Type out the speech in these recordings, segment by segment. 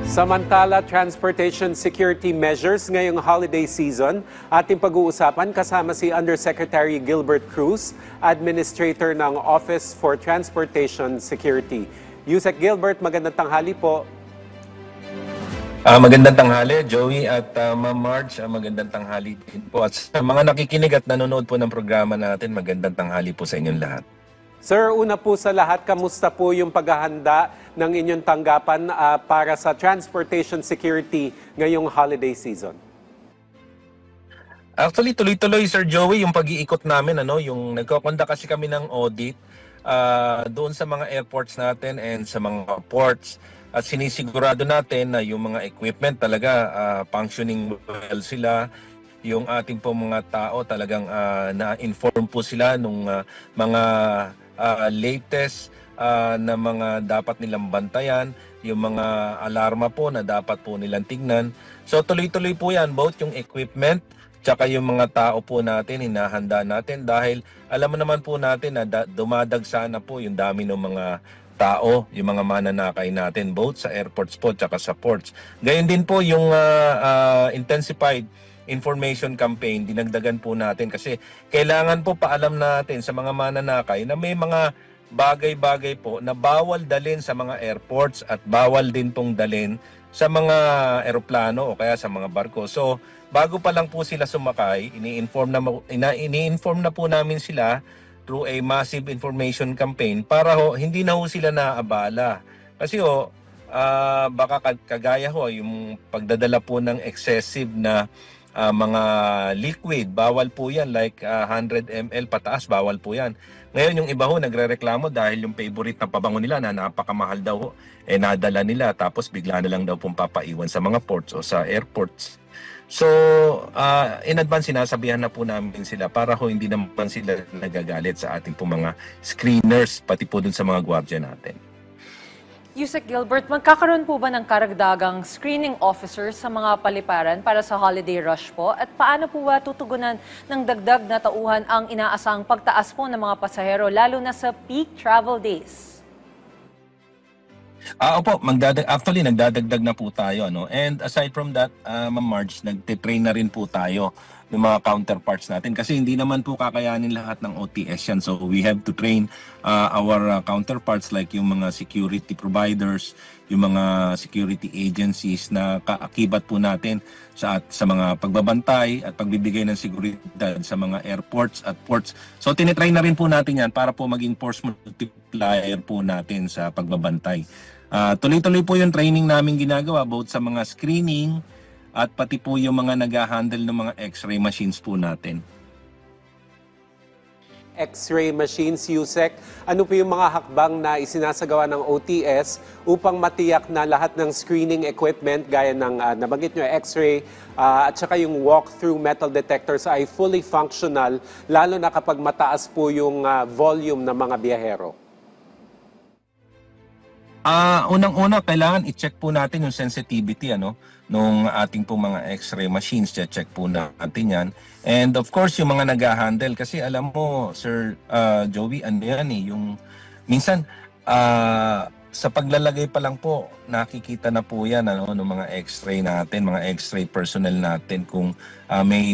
Samantala, transportation security measures ngayong holiday season. Ating pag-uusapan kasama si Undersecretary Gilbert Cruz, Administrator ng Office for Transportation Security. Yusek Gilbert, magandang tanghali po. Magandang tanghali, Joey at Ma'am Marge. Magandang tanghali din po. At sa mga nakikinig at nanonood po ng programa natin, magandang tanghali po sa inyong lahat. Sir, una po sa lahat, kamusta po yung paghahanda ng inyong tanggapan para sa transportation security ngayong holiday season? Actually, tuloy-tuloy, Sir Joey, yung pag-iikot namin, yung nagkokonda kasi kami ng audit doon sa mga airports natin and sa mga ports. At sinisigurado natin na yung mga equipment talaga functioning well sila. Yung ating po mga tao talagang na-inform po sila nung mga latest na mga dapat nilang bantayan, yung mga alarma po na dapat po nilang tignan. So tuloy-tuloy po yan, both yung equipment tsaka yung mga tao po natin, hinahanda natin dahil alam mo naman po natin na dumadagsa na po yung dami ng mga tao, yung mga mananakay natin, both sa airports po tsaka sa ports. Gayon din po yung intensified information campaign, dinagdagan po natin kasi kailangan po paalam natin sa mga mananakay na may mga bagay-bagay po na bawal dalhin sa mga airports at bawal din pong dalhin sa mga eroplano o kaya sa mga barko. So, bago pa lang po sila sumakay, ini-inform na po namin sila through a massive information campaign para hindi na sila naaabala. Kasi baka kagaya yung pagdadala po ng excessive na mga liquid, bawal po yan, like 100 ml pataas, bawal po yan. Ngayon yung iba nagrereklamo dahil yung favorite na pabango nila na napakamahal daw nadala nila tapos bigla na lang daw pong papaiwan sa mga ports o sa airports. So in advance sinasabihan na po namin sila para hindi naman sila nagagalit sa ating po mga screeners pati po dun sa mga gwardiya natin. Yusek Gilbert, magkakaroon po ba ng karagdagang screening officers sa mga paliparan para sa holiday rush po? At paano po ba tutugunan ng dagdag na tauhan ang inaasang pagtaas po ng mga pasahero, lalo na sa peak travel days? Opo, actually nagdadagdag na po tayo. And aside from that, Ma'am Marge, nagtitrain na rin po tayo ng mga counterparts natin kasi hindi naman po kakayanin lahat ng OTS yan. So we have to train our counterparts like yung mga security providers, yung mga security agencies na kaakibat po natin sa mga pagbabantay at pagbibigay ng seguridad sa mga airports at ports. So tinitrain na rin po natin yan para po maging force multiplier po natin sa pagbabantay. Tuloy-tuloy po yung training namin ginagawa both sa mga screening at pati po yung mga nag-handle ng mga x-ray machines po natin. X-ray machines, Yusek, ano po yung mga hakbang na isinasagawa ng OTS upang matiyak na lahat ng screening equipment gaya ng nabanggit nyo, X-ray at saka yung walk-through metal detectors ay fully functional lalo na kapag mataas po yung volume ng mga biyahero? Unang-una, kailangan i-check po natin yung sensitivity nung ating po mga x-ray machines. Check po natin yan. And of course, yung mga nag-handle. Kasi alam mo, Sir Joey, yung minsan sa paglalagay pa lang po, nakikita na po yan ng mga x-ray natin, mga x-ray personnel natin kung may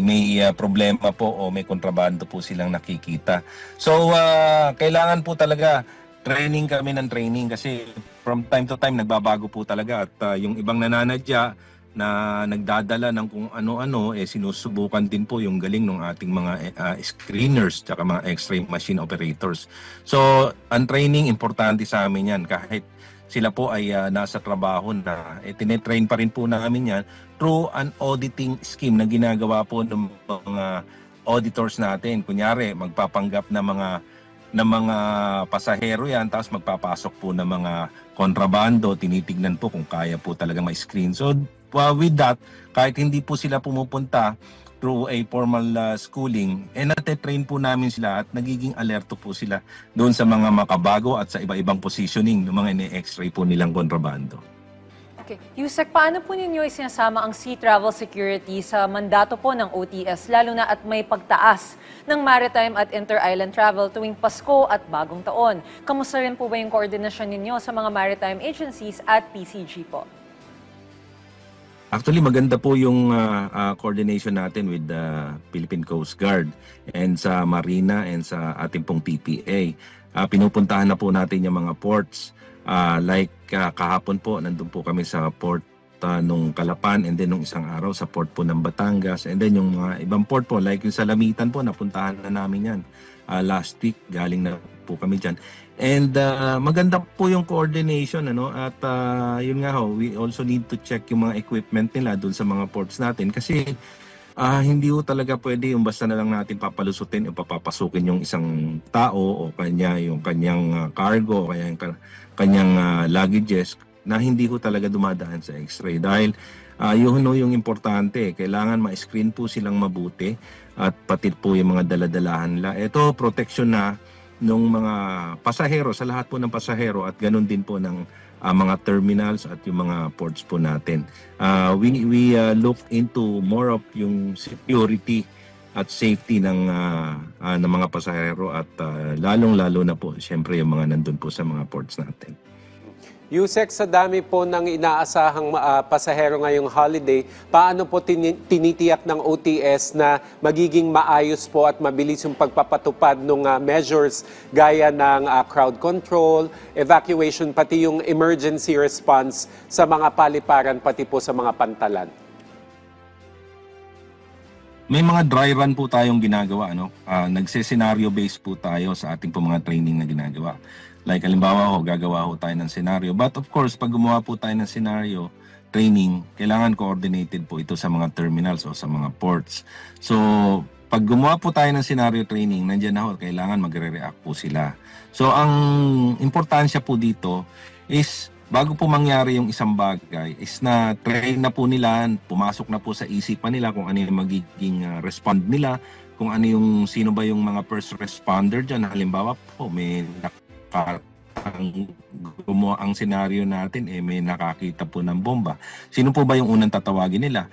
problema po o may kontrabando po silang nakikita. So, kailangan po talaga training kami ng training kasi from time to time nagbabago po talaga at yung ibang nananadya na nagdadala ng kung ano-ano sinusubukan din po yung galing ng ating mga screeners at mga x-ray machine operators. So, ang training importante sa amin yan kahit sila po ay nasa trabaho na tinetrain pa rin po namin yan through an auditing scheme na ginagawa po ng mga auditors natin. Kunyari, magpapanggap na mga pasahero yan, tapos magpapasok po ng mga kontrabando, tinitignan po kung kaya po talaga ma-screen. So with that, kahit hindi po sila pumupunta through a formal schooling, nate-train po namin sila at nagiging alerto po sila doon sa mga makabago at sa iba-ibang positioning ng mga ini-x-ray po nilang kontrabando. Okay. Yusek, paano po ninyo isinasama ang sea travel security sa mandato po ng OTS, lalo na at may pagtaas ng maritime at inter-island travel tuwing Pasko at Bagong Taon? Kamusta rin po ba yung koordinasyon ninyo sa mga maritime agencies at PCG po? Actually, maganda po yung coordination natin with the Philippine Coast Guard and sa Marina and sa ating pong PPA. Pinupuntahan na po natin yung mga ports. Kahapon po, nandun po kami sa port nung Calapan and then nung isang araw sa port po ng Batangas. And then yung mga ibang port po, like yung sa Lamitan po, napuntahan na namin yan. Last week, galing na po kami dyan. And maganda po yung coordination, ano, at yun nga ho, we also need to check yung mga equipment nila doon sa mga ports natin kasi hindi ho talaga pwede yung basta na lang natin papalusutin o papapasukin yung isang tao o yung kanyang cargo o kanyang luggages na hindi ho talaga dumadaan sa X-ray dahil yun ho yung importante, kailangan ma-screen po silang mabuti at pati po yung mga daladalahan nila. Ito protection na ng mga pasahero, sa lahat po ng pasahero at ganun din po ng mga terminals at yung mga ports po natin. We look into more of yung security at safety ng mga pasahero at lalong-lalo na po siyempre yung mga nandun po sa mga ports natin. Yusek, sa dami po ng inaasahang pasahero ngayong holiday, paano po tinitiyak ng OTS na magiging maayos po at mabilis yung pagpapatupad ng measures gaya ng crowd control, evacuation, pati yung emergency response sa mga paliparan, pati po sa mga pantalan? May mga dry run po tayong ginagawa, ano? Nagse-scenario based po tayo sa ating po mga training na ginagawa. Like halimbawa gagawa tayo ng scenario. But of course, pag gumawa po tayo ng scenario training, kailangan coordinated po ito sa mga terminals o sa mga ports. So, pag gumawa po tayo ng scenario training, nandiyan na kailangan magre-react po sila. So, ang importansya po dito is bago po mangyari yung isang bagay, is na train na po nila, pumasok na po sa isipan nila kung ano yung magiging respond nila, kung ano yung sino ba yung mga first responder dyan. Halimbawa po, may gumawa ang senaryo natin, may nakakita po ng bomba. Sino po ba yung unang tatawagin nila?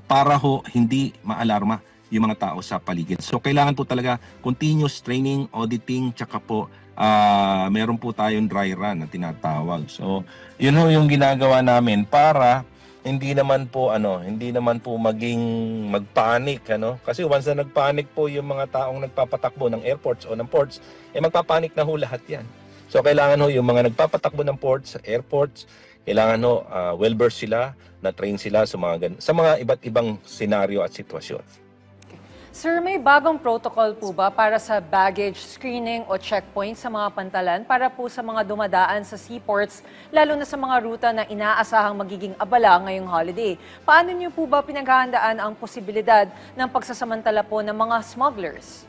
Para hindi maalarma yung mga tao sa paligid. So kailangan po talaga continuous training, auditing, tsaka po meron po tayong dry run na tinatawag. So yun ho yung ginagawa namin para hindi naman po maging magpanic, ano? Kasi once na nagpanic po yung mga taong nagpapatakbo ng airports o ng ports, magpapanik na ho lahat 'yan. So kailangan ho yung mga nagpapatakbo ng ports, airports, kailangan ho well-versed sila, na-train sila sa mga iba't ibang senaryo at sitwasyon. Sir, may bagong protocol po ba para sa baggage screening o checkpoint sa mga pantalan para po sa mga dumadaan sa seaports, lalo na sa mga ruta na inaasahang magiging abala ngayong holiday? Paano niyo po ba pinaghahandaan ang posibilidad ng pagsasamantala po ng mga smugglers?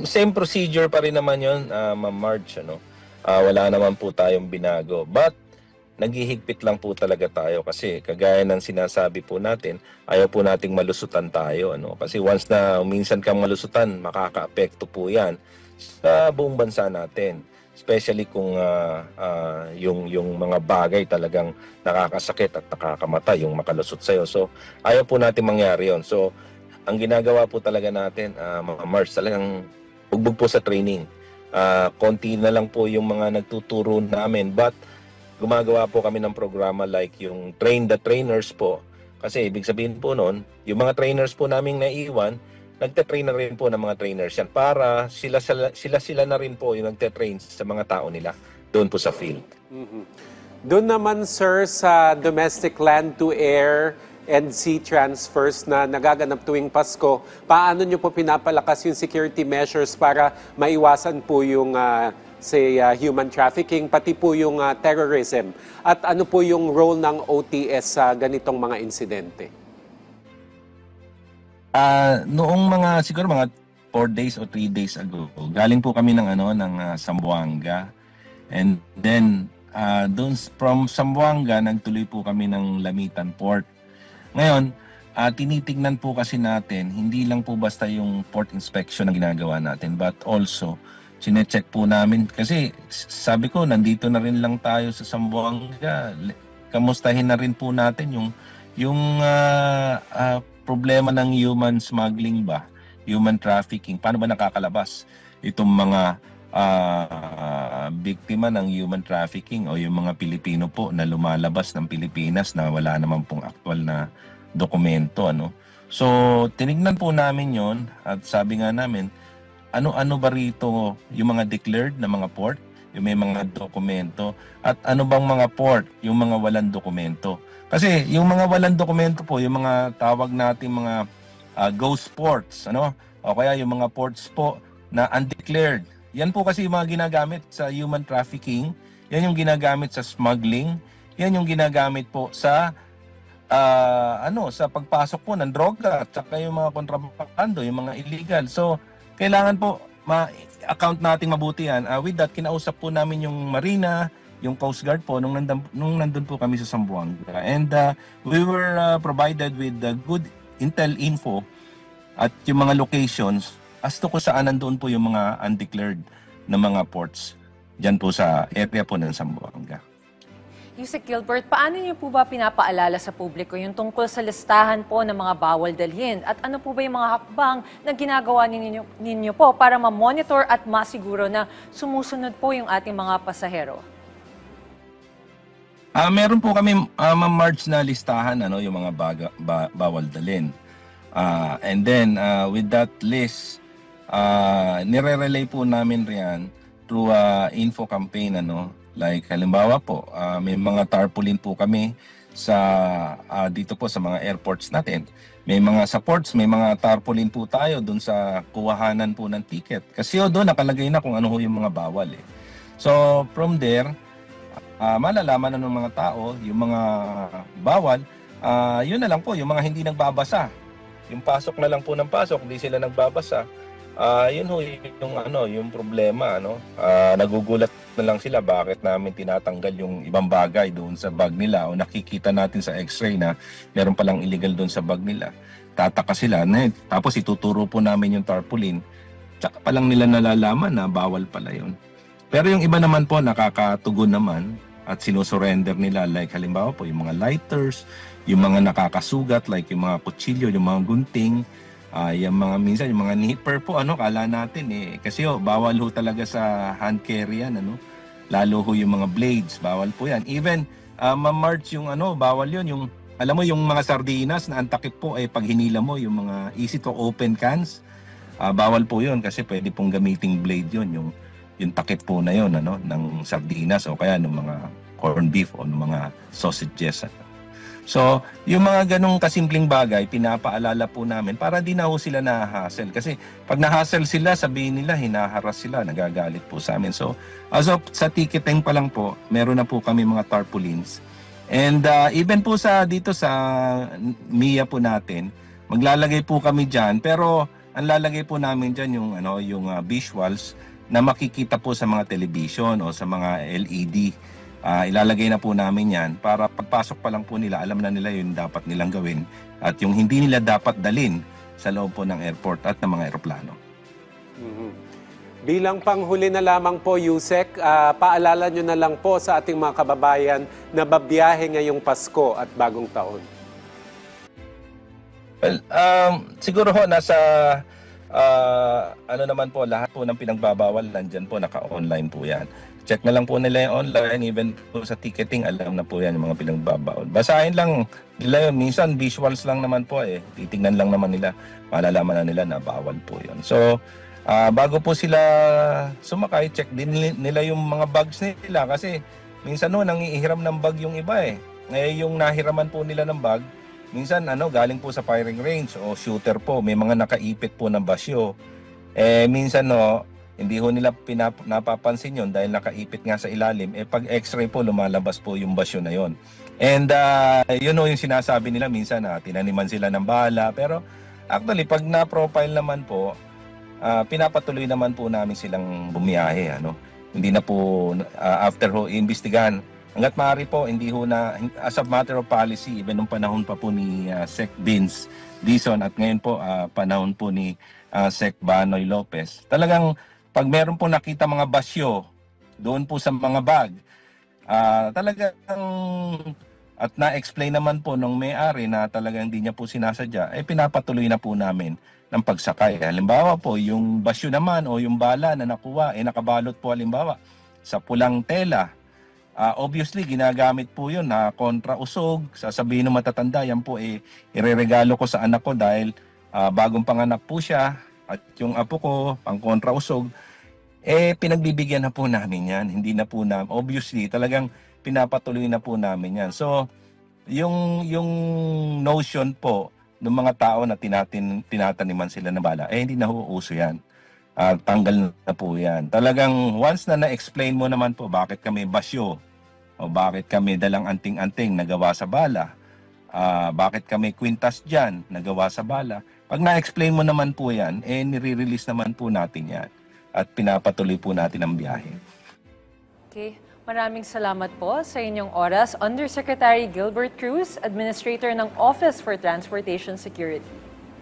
Same procedure pa rin naman yun, Ma'am Marge, ano? Wala naman po tayong binago. But naghihigpit lang po talaga tayo kasi kagaya ng sinasabi po natin, ayaw po nating malusutan tayo, ano? Kasi once na minsan kang malusutan, makaka-apekto po 'yan sa buong bansa natin. Especially kung yung mga bagay talagang nakakasakit at nakakamatay yung makalusot sa'yo. So ayaw po natin mangyari 'yon. So ang ginagawa po talaga natin, mga Mars, talagang bugbog po sa training. Konti na lang po yung mga nagtuturo namin, but gumagawa po kami ng programa like yung Train the Trainers po. Kasi ibig sabihin po noon, yung mga trainers po naming naiwan, nagte-train na rin po ng mga trainers yan para sila na rin po yung nagte-train sa mga tao nila doon po sa field. Mm-hmm. Doon naman sir sa domestic land to air and sea transfers na nagaganap tuwing Pasko, paano nyo po pinapalakas yung security measures para maiwasan po yung human trafficking, pati po yung terrorism? At ano po yung role ng OTS sa ganitong mga insidente? Noong siguro mga 4 days o 3 days ago, galing po kami ng Zamboanga. And then, from Zamboanga, nagtuloy po kami ng Lamitan Port. Ngayon, tinitignan po kasi natin, hindi lang po basta yung port inspection na ginagawa natin, but also, sinecheck po namin kasi sabi ko nandito na rin lang tayo sa Zamboanga, kamustahin na rin po natin yung problema ng human smuggling ba, human trafficking, paano ba nakakalabas itong mga biktima ng human trafficking o yung mga Pilipino po na lumalabas ng Pilipinas na wala naman pong aktual na dokumento, ano. So, tinignan po namin yon at sabi nga namin, ano-ano ba rito yung mga declared na mga port, yung may mga dokumento, at ano bang mga port, yung mga walang dokumento. Kasi yung mga walang dokumento po, yung mga tawag nating mga ghost ports, ano? O kaya yung mga ports po na undeclared. Yan po kasi yung mga ginagamit sa human trafficking, yan yung ginagamit sa smuggling, yan yung ginagamit po sa sa pagpasok po ng droga at saka yung mga kontrabando, yung mga illegal. So, kailangan po ma-account nating mabuti yan. With that, kinausap po namin yung Marina, yung Coast Guard po nung nandun po kami sa Zamboanga. And we were provided with good intel info at yung mga locations as to kung saan nandoon po yung mga undeclared na mga ports dyan po sa area po ng Zamboanga. Yusek Gilbert, paano niyo po ba pinapaalala sa publiko yung tungkol sa listahan po ng mga bawal dalhin? At ano po ba yung mga hakbang na ginagawa ninyo po para ma-monitor at masiguro na sumusunod po yung ating mga pasahero? Meron po kami ma-march na listahan, ano, yung mga bawal dalhin. And then with that list, nire-relay po namin riyan through info campaign, ano. Like halimbawa po, may mga tarpaulin po kami sa dito po sa mga airports natin. May mga sa ports, may mga tarpaulin po tayo doon sa kuwahanan po ng ticket. Kasi doon nakalagay na kung ano yung mga bawal eh. So from there, malalaman na ng mga tao yung mga bawal. Yun na lang po, yung mga hindi nagbabasa. Yung pasok na lang po ng pasok, hindi sila nagbabasa. Yun ho yung problema, ano. Nagugulat na lang sila bakit namin tinatanggal yung ibang bagay doon sa bag nila o nakikita natin sa x-ray na meron palang illegal doon sa bag nila. Tataka sila, tapos ituturo po namin yung tarpaulin. Tsaka pa lang nila nalalaman na bawal pala yun. Pero yung iba naman po nakakatugon naman at sinusurrender nila, like halimbawa po yung mga lighters, yung mga nakakasugat like yung mga kutsilyo, yung mga gunting, yung mga minsan yung mga nipper po, ano, kala natin kasi bawal ho talaga sa hand carry yan, ano, lalo ho yung mga blades, bawal po yan. Even ma-march yung bawal yun, yung alam mo yung mga sardinas na ang takip po pag hinila mo yung mga easy to open cans, bawal po yun kasi pwede pong gamiting blade yun, yung takip po na yun, ano, ng sardinas o kaya ng mga corned beef o ng mga sausages. So, yung mga ganong kasimpleng bagay, pinapaalala po namin para di na ho sila na-hassle. Kasi pag na-hassle sila, sabihin nila, hinaharas sila, nagagalit po sa amin. So, as of sa ticketing pa lang po, meron na po kami mga tarpaulins. And even po dito sa MIA po natin, maglalagay po kami dyan. Pero ang lalagay po namin dyan yung visuals na makikita po sa mga television o sa mga LED. Ilalagay na po namin yan para pagpasok pa lang po nila, alam na nila yung dapat nilang gawin at yung hindi nila dapat dalin sa loob po ng airport at ng mga eroplano. Mm-hmm. Bilang panghuli na lamang po, Yusek, paalala nyo na lang po sa ating mga kababayan na babiyahe ngayong Pasko at Bagong Taon. Well, siguro ho nasa naman po, lahat po ng pinagbabawal nandyan po, naka-online po yan. Check na lang po nila yung online, even po sa ticketing, alam na po yan yung mga pinagbabawal. Basahin lang nila yun, minsan visuals lang naman po titingnan lang naman nila, malalaman na nila na bawal po yun. So, bago po sila sumakay, check din nila yung mga bags nila kasi minsan nangihiram ng bag yung iba Ngayon yung nahiraman po nila ng bag, minsan galing po sa firing range o shooter po, may mga nakaipit po ng basyo. Minsan hindi ho nila napapansin yun dahil nakaipit nga sa ilalim. Pag x-ray po, lumalabas po yung basyo na yon. And yun yung sinasabi nila minsan tinaniman sila ng bala. Pero actually, pag na-profile naman po, pinapatuloy naman po namin silang bumiyahe. Hindi na po after ho iimbestigahan. Hanggat maaari po, hindi ho na, as a matter of policy, even nung panahon pa po ni Sec. Vince Dizon at ngayon po panahon po ni Sec. Banoy Lopez. Talagang pag meron po nakita mga basyo doon po sa mga bag, talagang at na-explain naman po nung may-ari na talagang hindi niya po sinasadya, pinapatuloy na po namin ng pagsakay. Halimbawa po, yung basyo naman o yung bala na nakuha, nakabalot po halimbawa sa pulang tela. Obviously, ginagamit po yun na kontra usog. Sasabihin ng matatanda, yan po ireregalo ko sa anak ko dahil bagong panganak po siya at yung apo ko, pang kontra usog. Pinagbibigyan na po namin yan. Hindi na po namin. Obviously, talagang pinapatuloy na po namin yan. So, yung notion po ng mga tao na tinataniman sila na bala, hindi na uuso yan. Tanggal na po yan. Talagang once na na-explain mo naman po bakit kami basyo o bakit kami dalang anting-anting nagawa sa bala, bakit kami kwintas dyan nagawa sa bala, pag na-explain mo naman po yan, nire-release naman po natin yan at pinapatuloy po natin ang biyahe. Okay. Maraming salamat po sa inyong oras. Undersecretary Gilbert Cruz, Administrator ng Office for Transportation Security.